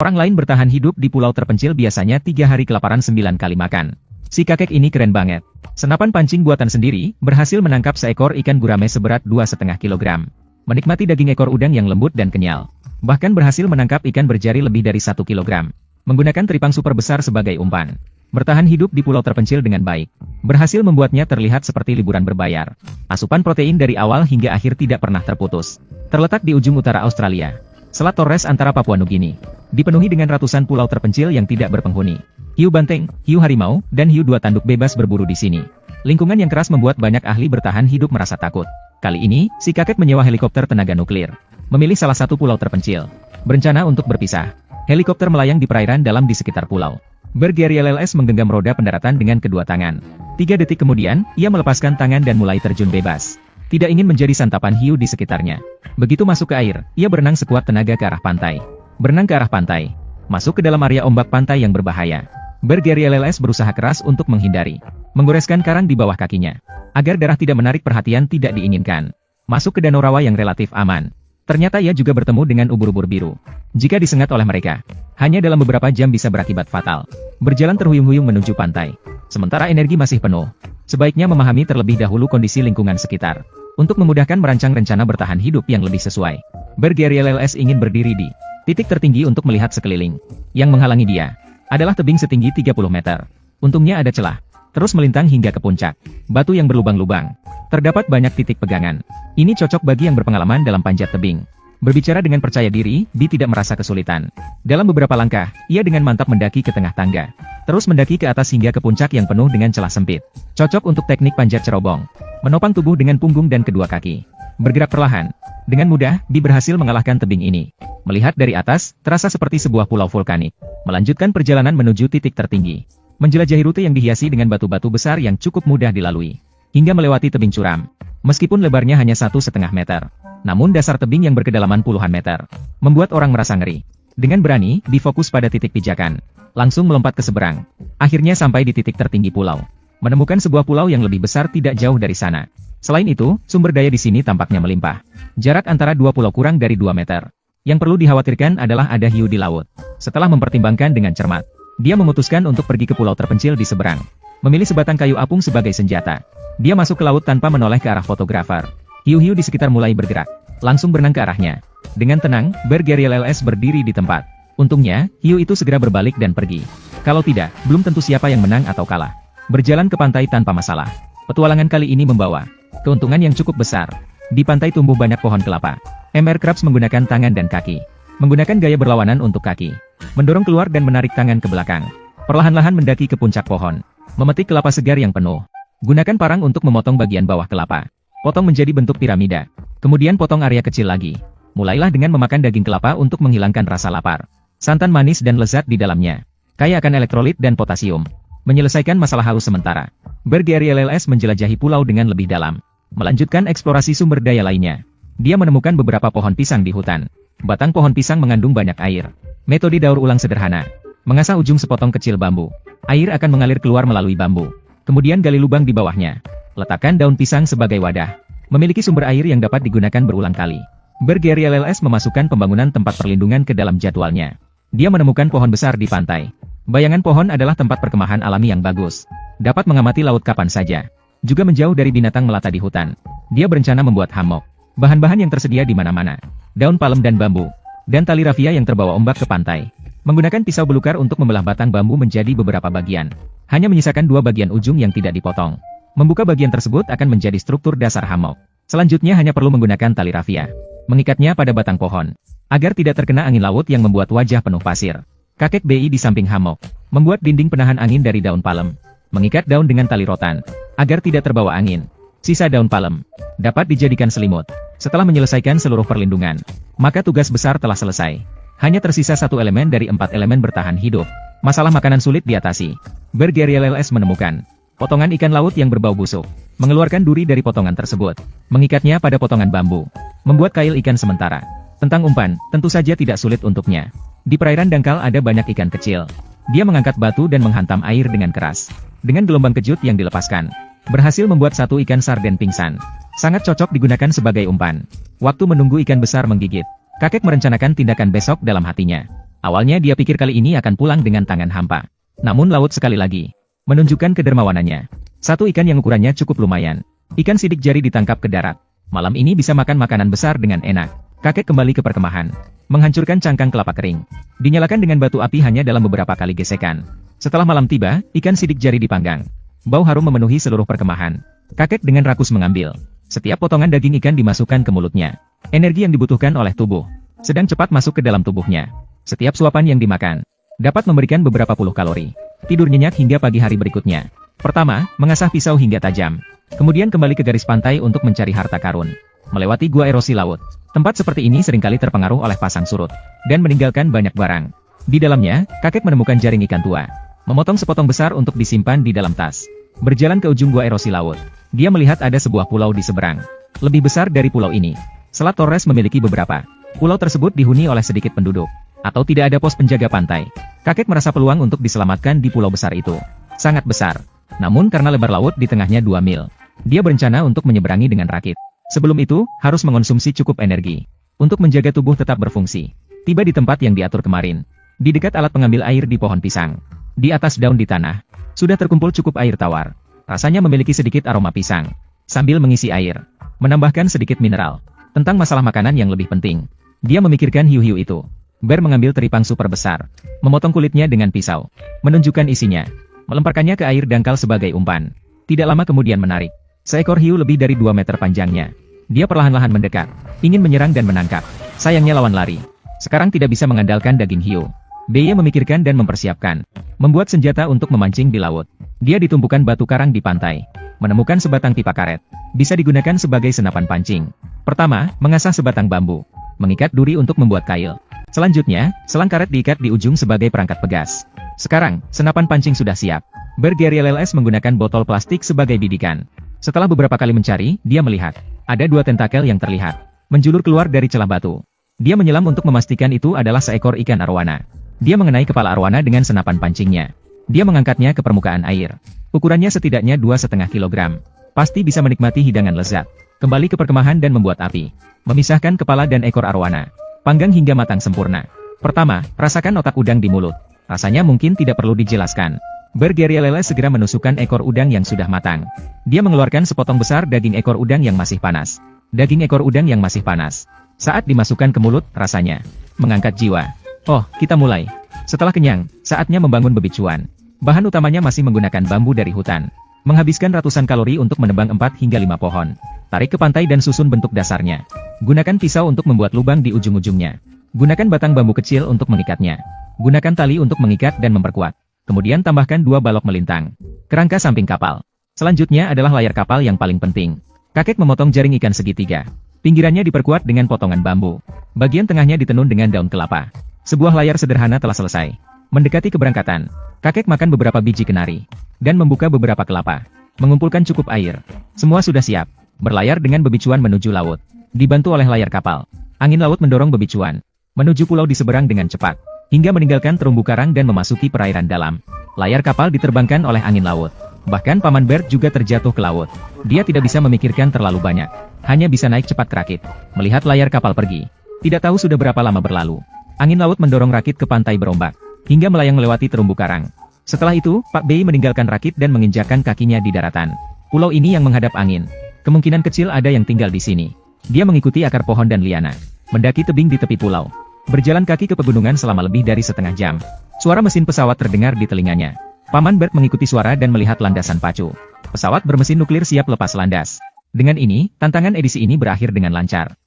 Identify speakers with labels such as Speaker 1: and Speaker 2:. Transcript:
Speaker 1: Orang lain bertahan hidup di pulau terpencil biasanya 3 hari kelaparan 9 kali makan. Si kakek ini keren banget. Senapan pancing buatan sendiri, berhasil menangkap seekor ikan gurame seberat 2,5 kg. Menikmati daging ekor udang yang lembut dan kenyal. Bahkan berhasil menangkap ikan berjari lebih dari 1 kg. Menggunakan teripang super besar sebagai umpan. Bertahan hidup di pulau terpencil dengan baik. Berhasil membuatnya terlihat seperti liburan berbayar. Asupan protein dari awal hingga akhir tidak pernah terputus. Terletak di ujung utara Australia. Selat Torres antara Papua Nugini. Dipenuhi dengan ratusan pulau terpencil yang tidak berpenghuni. Hiu banteng, hiu harimau, dan hiu dua tanduk bebas berburu di sini. Lingkungan yang keras membuat banyak ahli bertahan hidup merasa takut. Kali ini, si kakek menyewa helikopter tenaga nuklir. Memilih salah satu pulau terpencil. Berencana untuk berpisah. Helikopter melayang di perairan dalam di sekitar pulau. Bergeri LLS menggenggam roda pendaratan dengan kedua tangan. 3 detik kemudian, ia melepaskan tangan dan mulai terjun bebas. Tidak ingin menjadi santapan hiu di sekitarnya. Begitu masuk ke air, ia berenang sekuat tenaga ke arah pantai. Berenang ke arah pantai. Masuk ke dalam area ombak pantai yang berbahaya. Bergeri LLS berusaha keras untuk menghindari. Menggoreskan karang di bawah kakinya. Agar darah tidak menarik perhatian tidak diinginkan. Masuk ke danau rawa yang relatif aman. Ternyata ia juga bertemu dengan ubur-ubur biru. Jika disengat oleh mereka, hanya dalam beberapa jam bisa berakibat fatal. Berjalan terhuyung-huyung menuju pantai. Sementara energi masih penuh. Sebaiknya memahami terlebih dahulu kondisi lingkungan sekitar. Untuk memudahkan merancang rencana bertahan hidup yang lebih sesuai. Bergeri LLS ingin berdiri di titik tertinggi untuk melihat sekeliling. Yang menghalangi dia adalah tebing setinggi 30 meter. Untungnya ada celah. Terus melintang hingga ke puncak. Batu yang berlubang-lubang. Terdapat banyak titik pegangan. Ini cocok bagi yang berpengalaman dalam panjat tebing. Berbicara dengan percaya diri, Bi tidak merasa kesulitan. Dalam beberapa langkah, ia dengan mantap mendaki ke tengah tangga. Terus mendaki ke atas hingga ke puncak yang penuh dengan celah sempit. Cocok untuk teknik panjat cerobong. Menopang tubuh dengan punggung dan kedua kaki. Bergerak perlahan. Dengan mudah, Bi berhasil mengalahkan tebing ini. Melihat dari atas, terasa seperti sebuah pulau vulkanik. Melanjutkan perjalanan menuju titik tertinggi. Menjelajahi rute yang dihiasi dengan batu-batu besar yang cukup mudah dilalui. Hingga melewati tebing curam. Meskipun lebarnya hanya 1,5 meter. Namun dasar tebing yang berkedalaman puluhan meter. Membuat orang merasa ngeri. Dengan berani, Bi fokus pada titik pijakan. Langsung melompat ke seberang. Akhirnya sampai di titik tertinggi pulau. Menemukan sebuah pulau yang lebih besar tidak jauh dari sana. Selain itu, sumber daya di sini tampaknya melimpah. Jarak antara dua pulau kurang dari 2 meter. Yang perlu dikhawatirkan adalah ada hiu di laut. Setelah mempertimbangkan dengan cermat, dia memutuskan untuk pergi ke pulau terpencil di seberang. Memilih sebatang kayu apung sebagai senjata. Dia masuk ke laut tanpa menoleh ke arah fotografer. Hiu-hiu di sekitar mulai bergerak. Langsung berenang ke arahnya. Dengan tenang, Bergeri LLS berdiri di tempat. Untungnya, hiu itu segera berbalik dan pergi. Kalau tidak, belum tentu siapa yang menang atau kalah. Berjalan ke pantai tanpa masalah. Petualangan kali ini membawa keuntungan yang cukup besar. Di pantai tumbuh banyak pohon kelapa. MR Krabs menggunakan tangan dan kaki. Menggunakan gaya berlawanan untuk kaki. Mendorong keluar dan menarik tangan ke belakang. Perlahan-lahan mendaki ke puncak pohon. Memetik kelapa segar yang penuh. Gunakan parang untuk memotong bagian bawah kelapa. Potong menjadi bentuk piramida. Kemudian potong area kecil lagi. Mulailah dengan memakan daging kelapa untuk menghilangkan rasa lapar. Santan manis dan lezat di dalamnya. Kaya akan elektrolit dan potasium. Menyelesaikan masalah haus sementara. Bergeri LLS menjelajahi pulau dengan lebih dalam. Melanjutkan eksplorasi sumber daya lainnya. Dia menemukan beberapa pohon pisang di hutan. Batang pohon pisang mengandung banyak air. Metode daur ulang sederhana. Mengasah ujung sepotong kecil bambu. Air akan mengalir keluar melalui bambu. Kemudian gali lubang di bawahnya. Letakkan daun pisang sebagai wadah. Memiliki sumber air yang dapat digunakan berulang kali. Bergeri LLS memasukkan pembangunan tempat perlindungan ke dalam jadwalnya. Dia menemukan pohon besar di pantai. Bayangan pohon adalah tempat perkemahan alami yang bagus. Dapat mengamati laut kapan saja. Juga menjauh dari binatang melata di hutan. Dia berencana membuat hammock. Bahan-bahan yang tersedia di mana-mana. Daun palem dan bambu. Dan tali rafia yang terbawa ombak ke pantai. Menggunakan pisau belukar untuk membelah batang bambu menjadi beberapa bagian. Hanya menyisakan 2 bagian ujung yang tidak dipotong. Membuka bagian tersebut akan menjadi struktur dasar hammock. Selanjutnya hanya perlu menggunakan tali rafia. Mengikatnya pada batang pohon. Agar tidak terkena angin laut yang membuat wajah penuh pasir. Kakek BI di samping hammock. Membuat dinding penahan angin dari daun palem. Mengikat daun dengan tali rotan. Agar tidak terbawa angin. Sisa daun palem. Dapat dijadikan selimut. Setelah menyelesaikan seluruh perlindungan. Maka tugas besar telah selesai. Hanya tersisa 1 elemen dari 4 elemen bertahan hidup. Masalah makanan sulit diatasi. Bergeri LLS menemukan potongan ikan laut yang berbau busuk. Mengeluarkan duri dari potongan tersebut. Mengikatnya pada potongan bambu. Membuat kail ikan sementara. Tentang umpan, tentu saja tidak sulit untuknya. Di perairan dangkal ada banyak ikan kecil. Dia mengangkat batu dan menghantam air dengan keras. Dengan gelombang kejut yang dilepaskan. Berhasil membuat 1 ikan sarden pingsan. Sangat cocok digunakan sebagai umpan. Waktu menunggu ikan besar menggigit. Kakek merencanakan tindakan besok dalam hatinya. Awalnya dia pikir kali ini akan pulang dengan tangan hampa. Namun laut sekali lagi menunjukkan kedermawanannya. Satu ikan yang ukurannya cukup lumayan. Ikan sidik jari ditangkap ke darat. Malam ini bisa makan makanan besar dengan enak. Kakek kembali ke perkemahan, menghancurkan cangkang kelapa kering. Dinyalakan dengan batu api hanya dalam beberapa kali gesekan. Setelah malam tiba, ikan sidik jari dipanggang. Bau harum memenuhi seluruh perkemahan. Kakek dengan rakus mengambil. Setiap potongan daging ikan dimasukkan ke mulutnya. Energi yang dibutuhkan oleh tubuh sedang cepat masuk ke dalam tubuhnya. Setiap suapan yang dimakan dapat memberikan beberapa puluh kalori. Tidur nyenyak hingga pagi hari berikutnya. Pertama, mengasah pisau hingga tajam. Kemudian kembali ke garis pantai untuk mencari harta karun. Melewati gua erosi laut. Tempat seperti ini seringkali terpengaruh oleh pasang surut dan meninggalkan banyak barang. Di dalamnya, kakek menemukan jaring ikan tua. Memotong sepotong besar untuk disimpan di dalam tas. Berjalan ke ujung gua erosi laut. Dia melihat ada sebuah pulau di seberang. Lebih besar dari pulau ini. Selat Torres memiliki beberapa. Pulau tersebut dihuni oleh sedikit penduduk. Atau tidak ada pos penjaga pantai. Kakek merasa peluang untuk diselamatkan di pulau besar itu sangat besar. Namun karena lebar laut di tengahnya 2 mil, dia berencana untuk menyeberangi dengan rakit. Sebelum itu, harus mengonsumsi cukup energi untuk menjaga tubuh tetap berfungsi. Tiba di tempat yang diatur kemarin. Di dekat alat pengambil air di pohon pisang. Di atas daun di tanah, sudah terkumpul cukup air tawar. Rasanya memiliki sedikit aroma pisang. Sambil mengisi air, menambahkan sedikit mineral. Tentang masalah makanan yang lebih penting, dia memikirkan hiu-hiu itu. Bear mengambil teripang super besar, memotong kulitnya dengan pisau, menunjukkan isinya, melemparkannya ke air dangkal sebagai umpan. Tidak lama kemudian menarik. Seekor hiu lebih dari 2 meter panjangnya. Dia perlahan-lahan mendekat, ingin menyerang dan menangkap. Sayangnya lawan lari. Sekarang tidak bisa mengandalkan daging hiu. Beye memikirkan dan mempersiapkan, membuat senjata untuk memancing di laut. Dia ditumpukan batu karang di pantai, menemukan sebatang pipa karet. Bisa digunakan sebagai senapan pancing. Pertama, mengasah sebatang bambu, mengikat duri untuk membuat kail. Selanjutnya, selang karet diikat di ujung sebagai perangkat pegas. Sekarang, senapan pancing sudah siap. Bergerial-les menggunakan botol plastik sebagai bidikan. Setelah beberapa kali mencari, dia melihat ada 2 tentakel yang terlihat menjulur keluar dari celah batu. Dia menyelam untuk memastikan itu adalah seekor ikan arwana. Dia mengenai kepala arwana dengan senapan pancingnya. Dia mengangkatnya ke permukaan air. Ukurannya setidaknya 2,5 kilogram. Pasti bisa menikmati hidangan lezat. Kembali ke perkemahan dan membuat api. Memisahkan kepala dan ekor arwana. Panggang hingga matang sempurna. Pertama, rasakan otak udang di mulut. Rasanya mungkin tidak perlu dijelaskan. Bergerial-les segera menusukkan ekor udang yang sudah matang. Dia mengeluarkan sepotong besar daging ekor udang yang masih panas. Daging ekor udang yang masih panas. Saat dimasukkan ke mulut, rasanya mengangkat jiwa. Oh, kita mulai. Setelah kenyang, saatnya membangun bebicuan. Bahan utamanya masih menggunakan bambu dari hutan. Menghabiskan ratusan kalori untuk menebang 4 hingga 5 pohon. Tarik ke pantai dan susun bentuk dasarnya. Gunakan pisau untuk membuat lubang di ujung-ujungnya. Gunakan batang bambu kecil untuk mengikatnya. Gunakan tali untuk mengikat dan memperkuat. Kemudian tambahkan 2 balok melintang. Kerangka samping kapal. Selanjutnya adalah layar kapal yang paling penting. Kakek memotong jaring ikan segitiga. Pinggirannya diperkuat dengan potongan bambu. Bagian tengahnya ditenun dengan daun kelapa. Sebuah layar sederhana telah selesai. Mendekati keberangkatan, kakek makan beberapa biji kenari. Dan membuka beberapa kelapa. Mengumpulkan cukup air. Semua sudah siap. Berlayar dengan bebicuan menuju laut. Dibantu oleh layar kapal. Angin laut mendorong bebicuan menuju pulau di seberang dengan cepat. Hingga meninggalkan terumbu karang dan memasuki perairan dalam. Layar kapal diterbangkan oleh angin laut. Bahkan Paman Bert juga terjatuh ke laut. Dia tidak bisa memikirkan terlalu banyak. Hanya bisa naik cepat ke rakit. Melihat layar kapal pergi. Tidak tahu sudah berapa lama berlalu. Angin laut mendorong rakit ke pantai berombak. Hingga melayang melewati terumbu karang. Setelah itu, Pak Bey meninggalkan rakit dan menginjakkan kakinya di daratan. Pulau ini yang menghadap angin. Kemungkinan kecil ada yang tinggal di sini. Dia mengikuti akar pohon dan liana. Mendaki tebing di tepi pulau. Berjalan kaki ke pegunungan selama lebih dari setengah jam. Suara mesin pesawat terdengar di telinganya. Paman Bert mengikuti suara dan melihat landasan pacu. Pesawat bermesin nuklir siap lepas landas. Dengan ini, tantangan edisi ini berakhir dengan lancar.